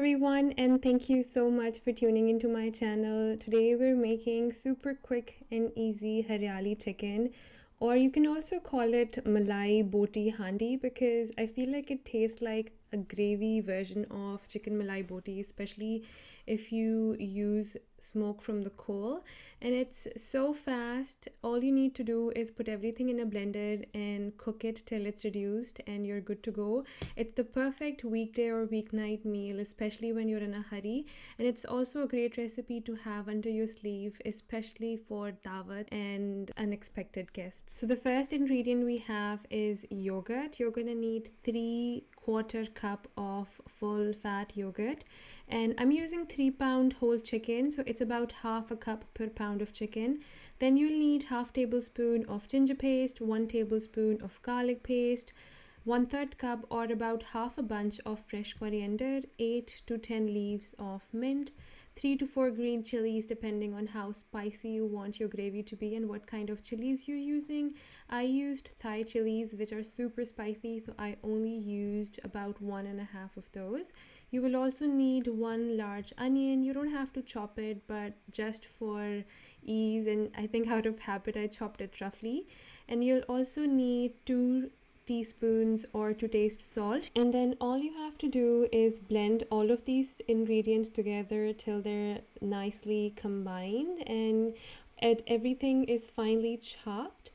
everyone, and thank you so much for tuning into my channel. Today we're making super quick and easy hariyali chicken, or you can also call it malai boti handi because I feel like it tastes like a gravy version of chicken malai boti, especially if you use smoke from the coal. And it's so fast. All you need to do is put everything in a blender and cook it till it's reduced and you're good to go. It's the perfect weekday or weeknight meal, especially when you're in a hurry, and it's also a great recipe to have under your sleeve, especially for dawat and unexpected guests. So the first ingredient we have is yogurt. You're gonna need 3/4 cup of full fat yogurt, and I'm using 3-pound whole chicken, so it's about half a cup per pound of chicken. Then you'll need half tablespoon of ginger paste, 1 tablespoon of garlic paste, 1/3 cup or about half a bunch of fresh coriander, 8 to 10 leaves of mint, 3 to 4 green chilies depending on how spicy you want your gravy to be and what kind of chilies you're using. I used Thai chilies, which are super spicy, so I only used about 1.5 of those. You will also need 1 large onion. You don't have to chop it, but just for ease and I think out of habit I chopped it roughly. And you'll also need 2 teaspoons or to taste salt, and then all you have to do is blend all of these ingredients together till they're nicely combined and everything is finely chopped.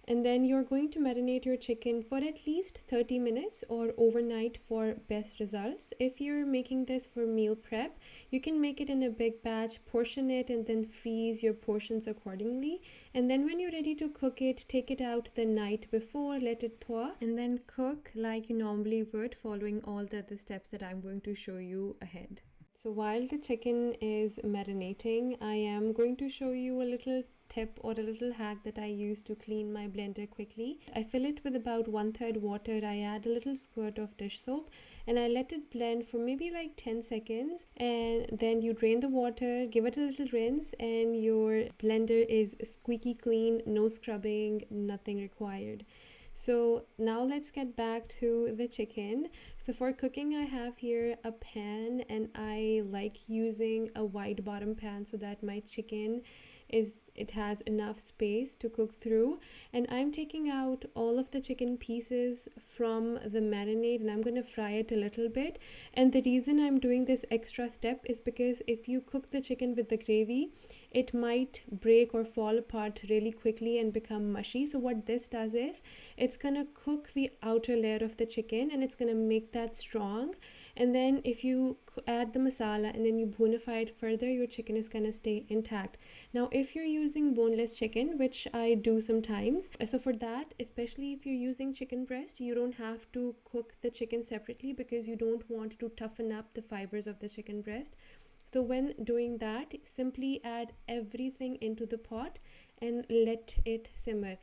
And then you're going to marinate your chicken for at least 30 minutes or overnight for best results. If you're making this for meal prep, you can make it in a big batch, portion it, and then freeze your portions accordingly. And then when you're ready to cook it, take it out the night before, let it thaw, and then cook like you normally would, following all the other steps that I'm going to show you ahead. So while the chicken is marinating, I am going to show you a little tip or a little hack that I use to clean my blender quickly. I fill it with about 1/3 water. I add a little squirt of dish soap and I let it blend for maybe like 10 seconds, and then you drain the water, give it a little rinse, and your blender is squeaky clean, no scrubbing, nothing required. So now let's get back to the chicken. So for cooking, I have here a pan, and I like using a wide bottom pan so that my chicken it has enough space to cook through. And I'm taking out all of the chicken pieces from the marinade and I'm going to fry it a little bit. And the reason I'm doing this extra step is because if you cook the chicken with the gravy, it might break or fall apart really quickly and become mushy. So what this does is it's gonna cook the outer layer of the chicken and it's gonna make that strong. And then if you add the masala and then you bonify it further, your chicken is gonna stay intact. Now if you're using boneless chicken, which I do sometimes, so for that, especially if you're using chicken breast, you don't have to cook the chicken separately because you don't want to toughen up the fibers of the chicken breast. So when doing that, simply add everything into the pot and let it simmer.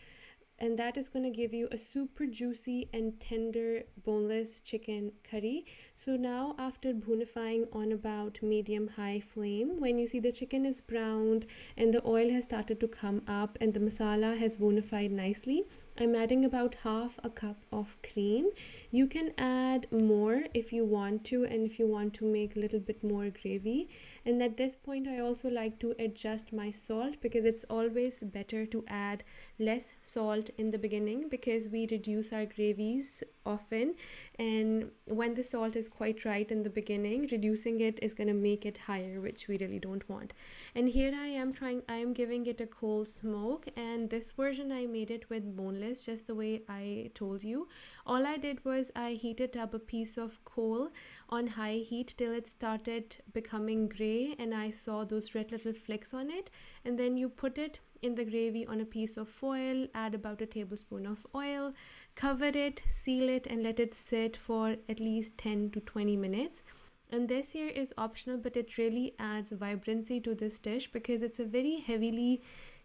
And that is going to give you a super juicy and tender boneless chicken curry. So now after bonifying on about medium-high flame, when you see the chicken is browned and the oil has started to come up and the masala has bonified nicely, I'm adding about half a cup of cream. You can add more if you want to, and if you want to make a little bit more gravy. And at this point I also like to adjust my salt because it's always better to add less salt in the beginning because we reduce our gravies often, and when the salt is quite right in the beginning, reducing it is going to make it higher, which we really don't want. And here I am giving it a coal smoke, and this version I made it with boneless, just the way I told you. All I did was I heated up a piece of coal on high heat till it started becoming gray and I saw those red little flecks on it, and then you put it in the gravy on a piece of foil, add about a tablespoon of oil, cover it, seal it, and let it sit for at least 10 to 20 minutes. And this here is optional, but it really adds vibrancy to this dish because it's a very heavily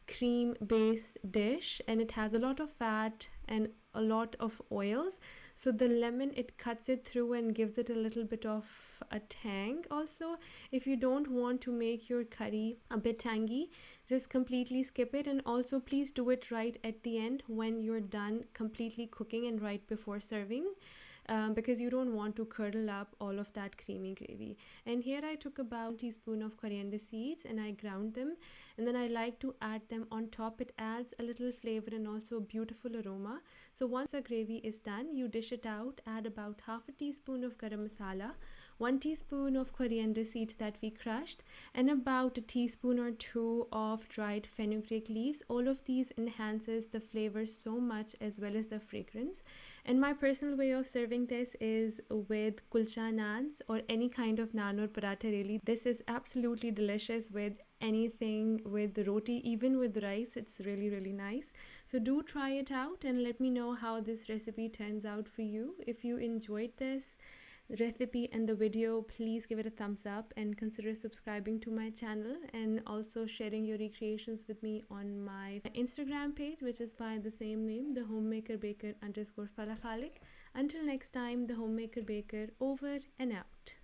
cream based dish and it has a lot of fat and a lot of oils. So the lemon, it cuts it through and gives it a little bit of a tang. Also, if you don't want to make your curry a bit tangy, just completely skip it. And also please do it right at the end when you're done completely cooking and right before serving. because you don't want to curdle up all of that creamy gravy. And here I took about a teaspoon of coriander seeds and I ground them, and then I like to add them on top. It adds a little flavor and also a beautiful aroma. So once the gravy is done, you dish it out, add about half a teaspoon of garam masala, 1 teaspoon of coriander seeds that we crushed, and about a teaspoon or two of dried fenugreek leaves. All of these enhances the flavor so much as well as the fragrance. And my personal way of serving this is with kulcha naans or any kind of naan or paratha really. This is absolutely delicious with anything, with roti, even with rice. It's really nice. So do try it out and let me know how this recipe turns out for you. If you enjoyed this recipe and the video, please give it a thumbs up and consider subscribing to my channel, and also sharing your recreations with me on my Instagram page, which is by the same name, the homemaker baker _falafalik. Until next time, the homemaker baker over and out.